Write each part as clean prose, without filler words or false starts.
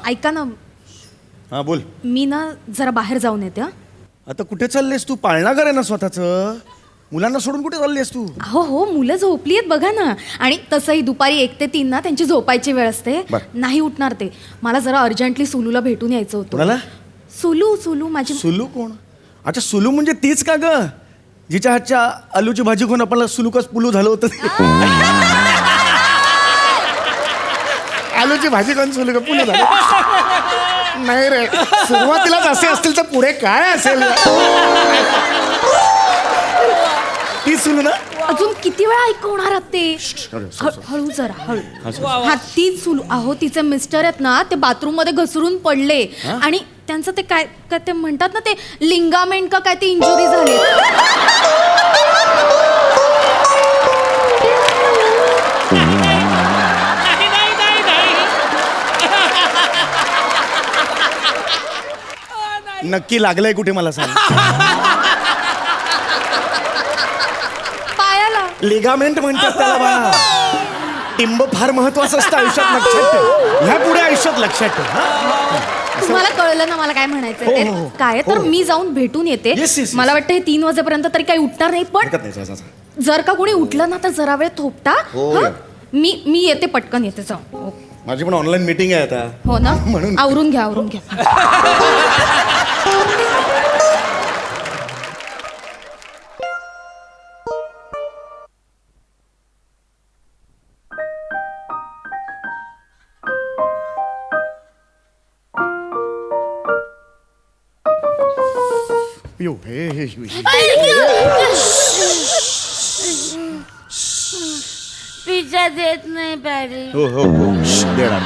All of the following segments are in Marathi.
ऐका ना, हा बोल. मी ना जरा बाहेर जाऊन येते. आता कुठे चाललेस तू? पाळणा घर आहे ना स्वतःचं. मुलांना सोडून कुठे चाललीस तू? हो मुलं झोपली आहेत बघा ना. आणि तसंही दुपारी 1 ते 3 ना त्यांची झोपायची वेळ असते. नाही उठणार ते. मला जरा अर्जंटली सुलूला भेटून यायचं होतं. कोणाला? सुलू माझी. सुलू कोण? अच्छा, सुलू म्हणजे तीच का ग, जिच्या हातच्या आलूची भाजी खाऊन आपल्याला सुलूकच पुलू झालं होतं. आलूची भाजी खाऊन सुलू का पुलू झालं? नाही रे, सुरुवातीलाच असे असतील तर पुढे काय असेल? ती सुलू ना? अजून किती वेळा ऐकवणार आहात ते? हळू जरा हळू. हा तीच सुलू. अहो तिचे मिस्टर आहेत ना, ते बाथरूम मध्ये घसरून पडले आणि त्यांचं ते काय काय ते म्हणतात ना, ते लिंगामेंट का काय ते इंजुरी झाली. नक्की लागलंय कुठे मला सांग? पायाला. लिगामेंट म्हणतात त्याला बा. टिंब फार महत्वाचं असतं आयुष्यात, लक्षात ठेव. ह्या पुढे आयुष्यात लक्षात ठेव. तुम्हाला कळलं ना मला काय म्हणायचं ते? हो. काय तर मी जाऊन भेटून येते. Yes. मला वाटतं हे 3 वाजेपर्यंत तरी काही उठणार नाही. पण जर का कोणी उठलं ना तर जरा वेळ थोपटा. हं? मी येते, पटकन येते जाऊन. माझी पण ऑनलाईन मीटिंग आहे आता. हो ना, म्हणून. आवरून घ्या. पिझ्झा देत नाही पॅडी. हो देणार.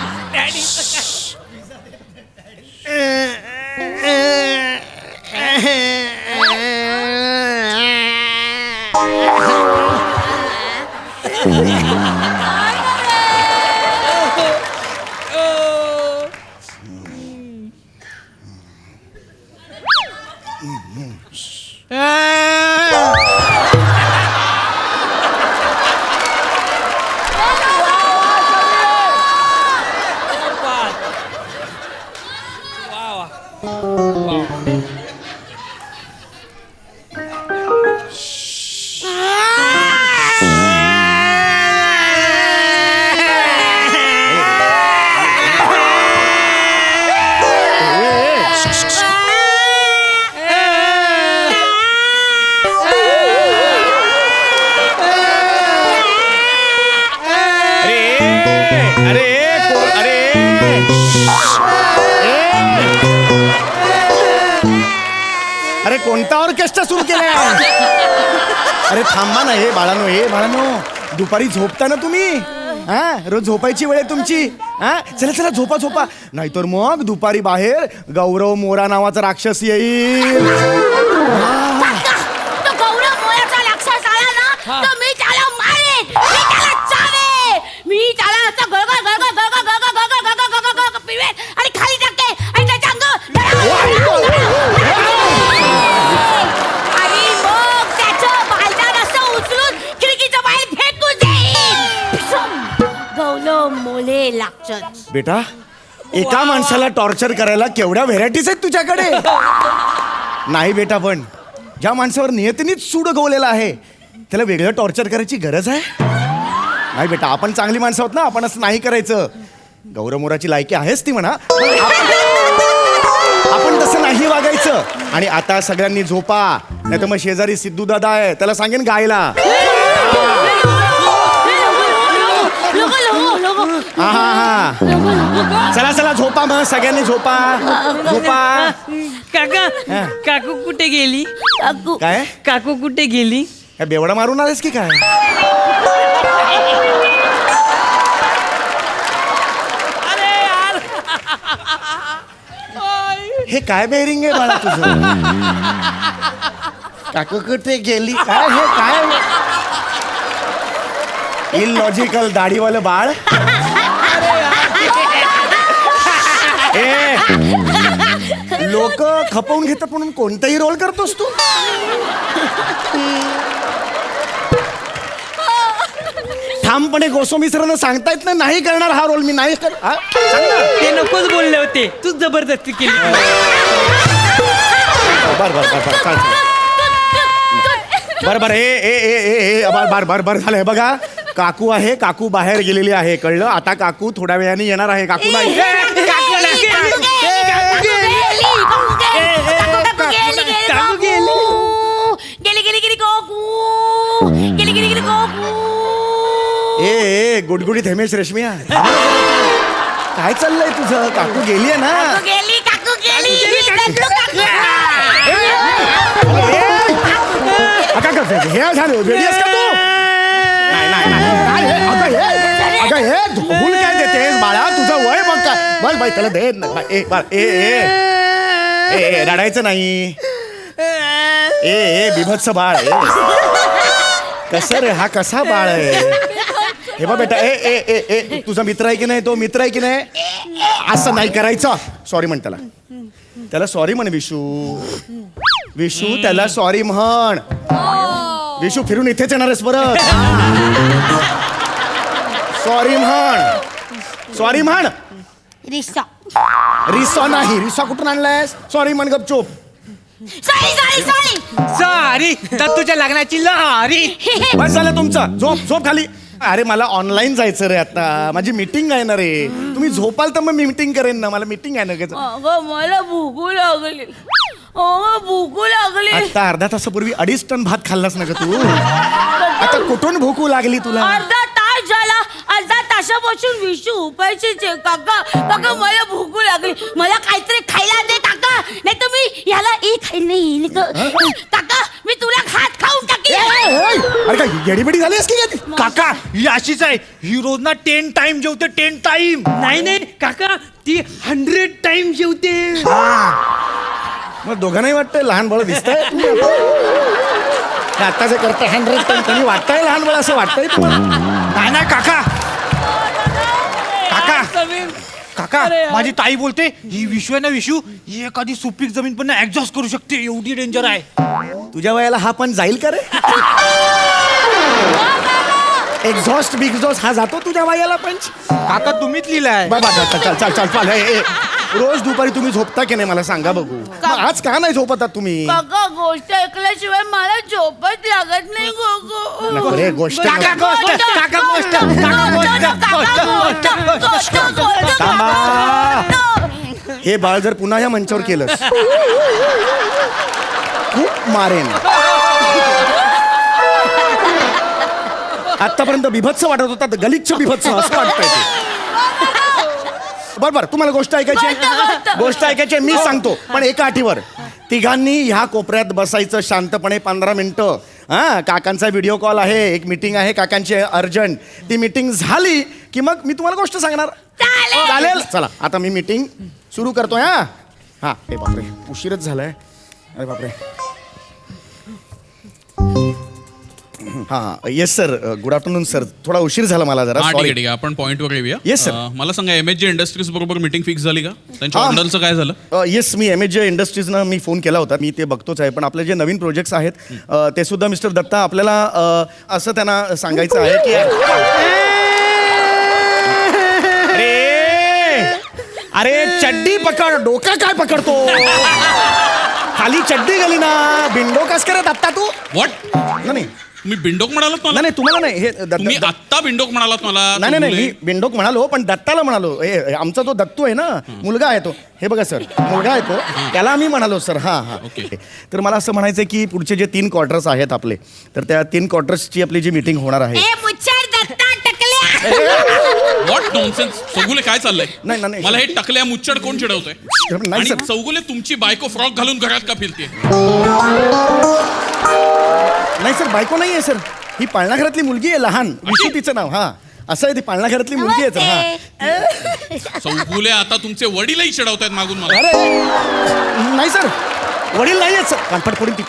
अरे कोणता ऑर्केस्ट्रा सुरू केलाय? अरे थांबा ना. हे बाळानो, दुपारी झोपता ना तुम्ही? हा, रोज झोपायची वेळ आहे तुमची. हा, चला झोपा. नाहीतर मग दुपारी बाहेर गौरव मोरा नावाचा राक्षस येईल. तो गौरव मोराचा राक्षस आला ना, तर मी त्याला मारेन, मी त्याला चावेन, मी त्याला असं गळगळ पिळवेन आणि खाली टाकेन आणि त्याच्या आणि मग त्याचं बालदान असं उचलून खिडकीच्या बाहेर फेकून देईन. गौरव मोले राक्षस. बेटा, एका माणसाला टॉर्चर करायला केवढ्या व्हेरायटीज आहेत तुझ्याकडे. नाही बेटा, पण ज्या माणसावर नियतीनेच सूड गवलेला आहे त्याला वेगळं टॉर्चर करायची गरज आहे? नाही बेटा, आपण चांगली माणसं आहोत ना, आपण असं नाही करायचं. गौरव मोराची लायकी आहेच ती म्हणा, आपण तसं नाही वागायचं. आणि आता सगळ्यांनी झोपा, नाही तर मग शेजारी सिद्धू दादा आहे, त्याला सांगेन गायला. हा चला झोपा, मग सगळ्यांनी झोपा. काकू कुठे गेली? काय काकू कुठे गेली? काय बेवडा मारून आलेस की काय? हे काय बेरिंग आहे बाळा तुझं? काकू कुठे गेली? काय हे काय इलॉजिकल दाढीवालं बाळ? लोक खपवून घेतात म्हणून कोणताही रोल करतोस तू? ठामपणे गोस्वामी सरांना सांगता येत नाही करणार हा रोल मी नाही हा? सांग ना. ते नकोच बोलले होते तूच जबरदस्ती केली बर बर झालंय बघा. काकू आहे, काकू बाहेर गेलेली आहे, कळलं. आता काकू थोड्या वेळाने येणार आहे. काकू नाही ए गुडगुडीत हेमेश रेशमिया काय चाललंय तुझं. काकू गेलीये ना. हे झालं वेडीस का तू. अगं हे धोबूल काय देतेस बाळा. तुझं वय बघ काय. बघ बाई त्याला दे. ए रडायचं नाही. ए बिभत्स बाळ. कसं रे हा कसा बाळ आहे. हे बघ बेटा ए तुझा मित्र आहे की नाही. तो मित्र आहे की नाही. असं नाही करायचं. सॉरी म्हण त्याला सॉरी म्हण. विशू त्याला सॉरी म्हण. विशू फिरून इथेच येणार आहेस परत. सॉरी म्हण. रिसा नाही. रिसा कुठून आणलायस. सॉरी म्हण गपचूप. सॉरी तुझ्या लग्नाची लहारी. बस झालं तुमचं. झोप खाली. अरे मला ऑनलाईन जायचं रे आता. माझी मीटिंग आहे ना रे. तुम्ही झोपाल तर मग मी मीटिंग करेन ना. मला मीटिंग आहे ना. मला भूकू लागली. आता अर्धा तासापूर्वी 2.5 टन भात खाल्लास ना ग तू. आता कुठून भूकू लागली तुला. अर्धा तास झाला. अर्धा तासापासून विशू उपायचे काका मला भूकू लागली. मला काहीतरी खायला दे काका. नाही तर मी ह्याला खाईल नाही काका. मी तुला खाऊन टाकी. अरे काय येडीबिडी झालीस की. काका ही अशीच आहे. ही रोज ना 10 टाइम जेवते. 10 टाइम. नाही काका ती 100 टाइम जेवते. मग दोघांनाही वाटतंय लहान बळ दिसतंय. आता जे करता 100 टन त्यांनी वाटतंय लहान बळ असं वाटतंय तुम्हाला. नाही काका. काका माझी ताई बोलते ही विशू आहे ना. विशू ही एखादी सुपीक जमीन पण एक्झॉस्ट करू शकते. एवढी डेंजर आहे. तुझ्या वयाला हा पण जाईल का रे. एक्झॉस्ट बिगझॉस्ट हा जातो तुझ्या वयाला पण. काका तुम्हीच लिहिलाय. बाबा चल. रोज दुपारी तुम्ही झोपता की नाही मला सांगा बघू. मग आज का नाही झोपतात तुम्ही. काका गोष्ट ऐकल्याशिवाय मला झोपच लागत नाही नको रे गोष्ट. हे बाळ जर पुन्हा या मंचावर केलंस खूप मारेन. आतापर्यंत बिभत्स वाटत होता. गलिच्छ बिभत्स असं वाटतंय ते. बरोबर तुम्हाला गोष्ट ऐकायची आहे. गोष्ट ऐकायची आहे. मी सांगतो पण एका अटीवर. तिघांनी ह्या कोपऱ्यात बसायचं शांतपणे 15 मिनिटं. काकांचा व्हिडिओ कॉल आहे. एक मीटिंग आहे काकांची अर्जंट. ती मीटिंग झाली की मग मी तुम्हाला गोष्ट सांगणार. चालेल. चला आता मी मीटिंग सुरू करतोय. हा हे बापरे उशीरच झालाय. अरे बापरे. हा yes sir. Good afternoon sir. थोडा उशीर झाला मला जरा. ठीक आहे आपण पॉईंटवर येऊया. Yes, sir. मला सांगा MSG इंडस्ट्रीज बरोबर मीटिंग फिक्स झाली का. त्यांच्या ऑर्डरचं काय झालं. येस मी MSG इंडस्ट्रीजनं मी फोन केला होता. मी ते बघतोच आहे. पण आपले जे नवीन प्रोजेक्ट्स आहेत ते सुद्धा मिस्टर दत्ता आपल्याला असं त्यांना सांगायचं आहे की अरे चड्डी पकड. डोका काय पकडतो. खाली चड्डी गेली ना. बिंडो कस करत आत्ता तू. व्हॉट. नाही तुम्ही बिंडोक म्हणालात मला. नाही तुम्हाला नाही. हे तुम्ही आत्ता बिंडोक म्हणालात मला. नाही मी बिंडोक म्हणालो पण दत्ताला म्हणालो. आमचा जो दत्तू आहे ना मुलगा आहे तो. हे बघा सर मुलगा आहे तो. त्याला आम्ही म्हणालो सर. हा ओके. तर मला असं म्हणायचं की पुढचे जे 3 क्वार्टर्स आहेत आपले तर त्या 3 क्वार्टर्सची आपली जी मीटिंग होणार आहे. What nonsense. चौगुले काय चाललंय. नाही. मला हे टकल्या मुच्चड कोण चिडवतोय. नाही आणि सर. चौगुले तुमची बायको फ्रॉक घालून घरात का फिरते. नाही सर बायको नाही आहे सर. ही पाळणा घरातली मुलगी आहे लहान. विशू तिचं नाव. हा असं आहे. ती पाळणा घरातली मुलगी आहे सर. चौगुले आता तुमचे वडीलही चिडवतायत मागून मला. अरे नाही सर वडील नाही आहेत सर. कानफट पडून ती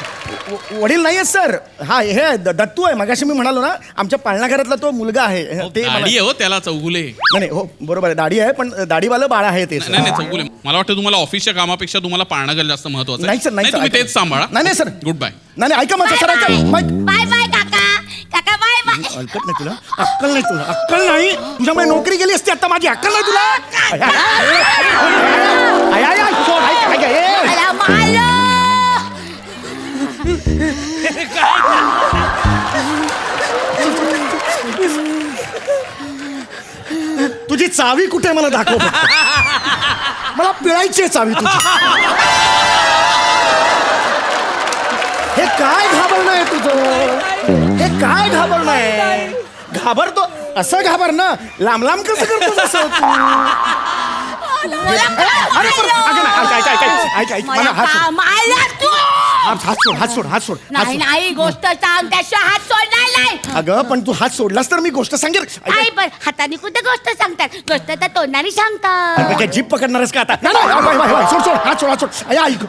वडील नाही आहेत सर. हा हे दत्तू आहे. मगाशी मी म्हणालो ना आमच्या पाळणा घरातला तो मुलगा आहे. ते दाढी आहे हो त्याला चौगुले. नाही हो बरोबर आहे. दाढी आहे पण दाढीवालं बाळ आहे ते. नाही चौगुले मला वाटतं तुम्हाला ऑफिसच्या कामापेक्षा तुम्हाला पाळणा घाल जास्त महत्वाचं नाही सर. नाही तुम्ही तेच सांभाळा. नाही सर. Good bye. नाही ऐका माझं सर. ऐका बाय बाय काका. काका बाय बाय. अक्कल नाही तुला, अक्कल नाही तुला, अक्कल नाही. तुझ्यामुळे नोकरी गेली असती आता माझी, अक्कल नाही तुला. आय, आय, आय, सोड, ऐक, ऐक, ए. मला मारलं. तुझी चावी कुठे मला दाखव फक्त. मला पिळायची आहे चावी तुझी. हे काय घाबरणं आहे तुझं, हे काय घाबरणं आहे. घाबरतो असं घाबर ना, लांब लांब कसं करतो असं तू. अरे पण अगं ना, ऐक ऐक ऐक ऐक ऐक मला हात सोड. मारला तू. हात सोड, हात सोड, हात सोड, हात नाही सोड. नाही गोष्ट सांग, त्याशिवाय हात सोडणार नाही. अगं पण तू हात सोडलास तर मी गोष्ट सांगेल. आई पण हाताने कुठे गोष्ट सांगतात, गोष्ट तर तोंडाने सांगतात. अरे काय जीप पकडणारच का आता. नाही, नाही, बाय, बाय, बाय, सोड सोड, हात सोड, हात सोड. अय, ऐक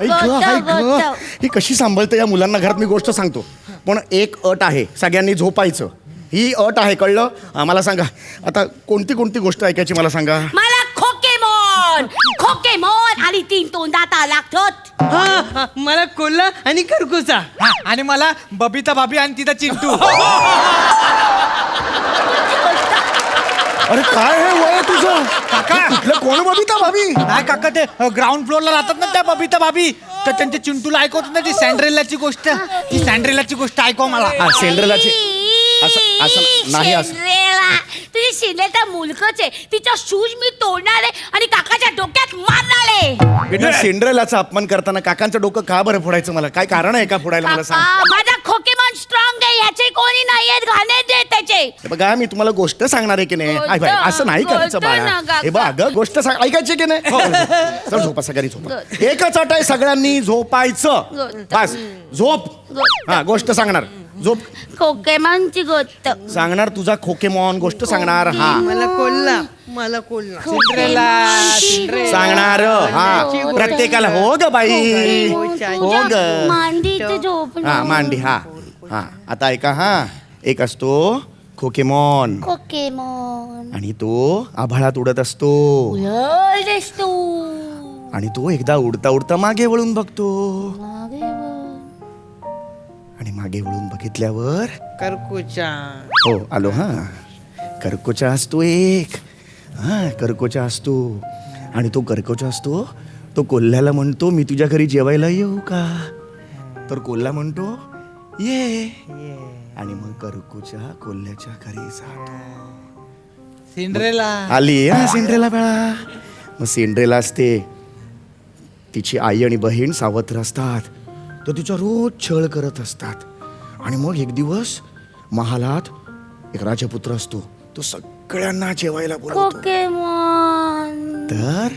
ऐक गोष्ट, ऐक गोष्ट. ही कशी सांभाळते या मुलांना घरात. मी गोष्ट सांगतो पण एक अट आहे, सगळ्यांनी झोपायचं. ही अट आहे, कळलं. मला सांगा आता कोणती कोणती गोष्ट ऐकायची मला सांगा. मला खोकेमॉन खोकेमॉन आणि 3 तोंडात लागतात. हा मला कोल्हा आणि खरकुसा. हा, आणि मला बबिता भाभी आणि तिचा चिंटू. अरे काय हे वय तुझं. काका. कुठलं कोण बबिता भाभी. नाही काका, ते ग्राउंड फ्लोअरला राहतात ना त्या बबिता भाभी, तर त्यांच्या चिंटूला ऐकवत ना ती सँड्रेलाची गोष्ट. ती सँड्रेलाची गोष्ट ऐकव मला. हा, सिंड्रेलाची. असं नाही असं. सिंड्रेला. तुझी सिंड्रेला मुलकच आहे. तिचा शूज मी तोडणार आहे आणि काकाच्या डोक्यात मारणार आहे. बेटा सिंड्रेलाचा अपमान करताना काकांचं डोकं का बरं फोडायचं. मला काय कारण आहे का फोडायला मला सांग. काका, माझा खोकेमॉन स्ट्रॉंग आहे, याचे कोणी नाही आहेत गाणे दे त्याचे. हे बघा मी तुम्हाला गोष्ट सांगणार आहे की नाही. गोष्ट, आय बाय, असं नाही करायचं गोष्ट ना, बाळा. काका. हे बघ अगं गोष्ट सांग, ऐकायची की नाही. हो, चल झोपा सगळ्यांनी झोपा. एकच अट आहे, सगळ्यांनी झोपायचं. गोष्ट. बस झोप. गोष्ट. हा गोष्ट सांगणार. झोप खोकेमॉनची गोष्ट सांगणार. तुझा खोकेमॉन गोष्ट सांगणार. हा मला कोल्हा, मला कोल्हा. सांगणार. हा प्रत्येकाला. हो ग बाई, हो ग. मांडीत झोप. हा मांडी. हा हा आता ऐका. हा एक असतो खोकेमॉन खोकेमॉन आणि तो आभाळात उडत असतो. उलटस तू. आणि तो एकदा उडता उडता मागे वळून बघतो. आणि मागे वळून बघितल्यावर करकुचा. हो आलो. हा करकोचा असतो एक. हा करकोचा असतो आणि तो करकोचा असतो. तो कोल्ह्याला म्हणतो मी तुझ्या घरी जेवायला येऊ का. तर कोल्हा म्हणतो ये. आणि मग करकोचा कोल्ह्याच्या घरी जातो. सिंड्रेला. आली हा सिंड्रेला बाळा. मग सिंड्रेला असते, तिची आई आणि बहीण सावत्र असतात. तर तिचा रोज छळ करत असतात. आणि मग एक दिवस महालात एक राजपुत्र असतो. तो सगळ्यांना जेवायला बोलवतो. खोकेमॉन. तर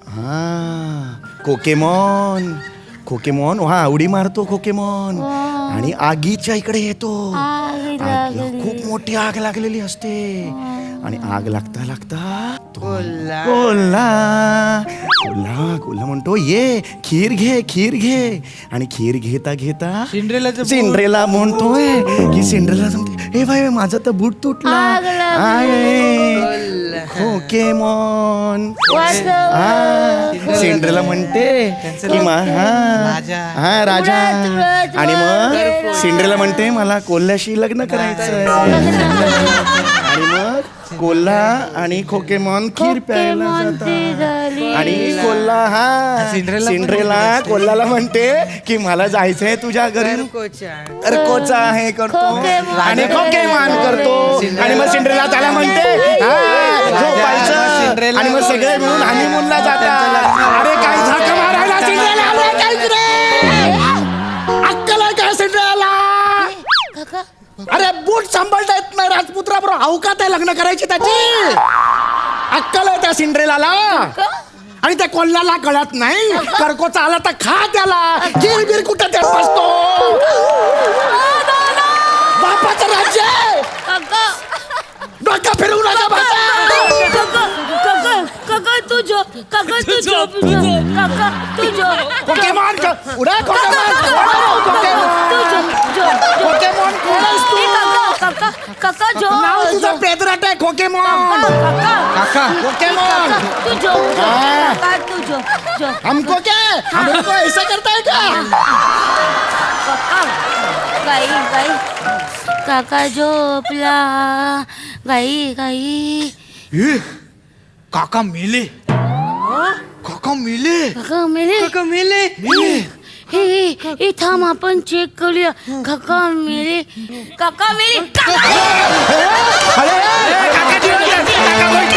हा कोकेमॉन. कोकेमॉन हा उडी मारतो कोकेमॉन आणि आगीच्या इकडे येतो. आगीला खूप मोठी आग लागलेली असते. आणि आग लागता लागता कोल्हा. कोल्हा कोल्हा कोल्हा म्हणतो ये खीर घे खीर घे. आणि खीर घेता घेता सिंड्रेलाचं बूट. सिंड्रेला म्हणतोय की सिंड्रेला सांगते हे बाई माझं तर बूट तुटला. आग लागली. आहे खोकेमॉन. सिंड्रेला म्हणते की राजा. हा राजा. व्रत, आणि मग व्रत. सिंड्रेला म्हणते मला कोल्ह्याशी लग्न करायचंय. आणि मग कोल्हा आणि खोकेमॉन खीर प्यायला जातात. आणि कोल्हा हा सिंड्रेला कोल्ह्याला म्हणते की मला जायचंय तुझ्या घरी. करकोचा आहे करतो आणि खोकेमॉन करतो. आणि मग सिंड्रेला त्याला म्हणते झोपायचं. आणि मग सगळे मिळून हनीमूनला जातात. अरे काय झाका मारायला सिंड्रेला आलाय काय रे. अक्कल आहे काय सिंड्रेला. काका अरे बूट सांभाळता येत नाही राजपुत्राबरोबर अवकात आहे लग्न करायची त्याची. अक्कल आहे त्या सिंड्रेलाला. आणि त्या कोल्ह्याला कळत नाही. करकोचा आला तर खा त्याला. गिरबीर कुठं त्यात बसतो. बापाचं राज्य आहे. काका डोकं फिरवू नका बाबा. काका तू झोप. काका तू झोप. काका तू झोप. कोकेमॉन उडा कोकेमॉन कोण आहेस तू. काका काका झोप. नाव तुझं पेदराट आहे खोकेमॉन. काका कोकेमॉन तू झोप. काका तू झोप. झोप. हमको क्या हमको ऐसा करता है क्या. काका गाई गाई काका झोपला गाई गाई ए, काका मेले काका मेले काका मेले काका मेले हे थांब आपण चेक करूया काका मेले काका मेले अरे काका जिवंत आहेत, काका गोष्ट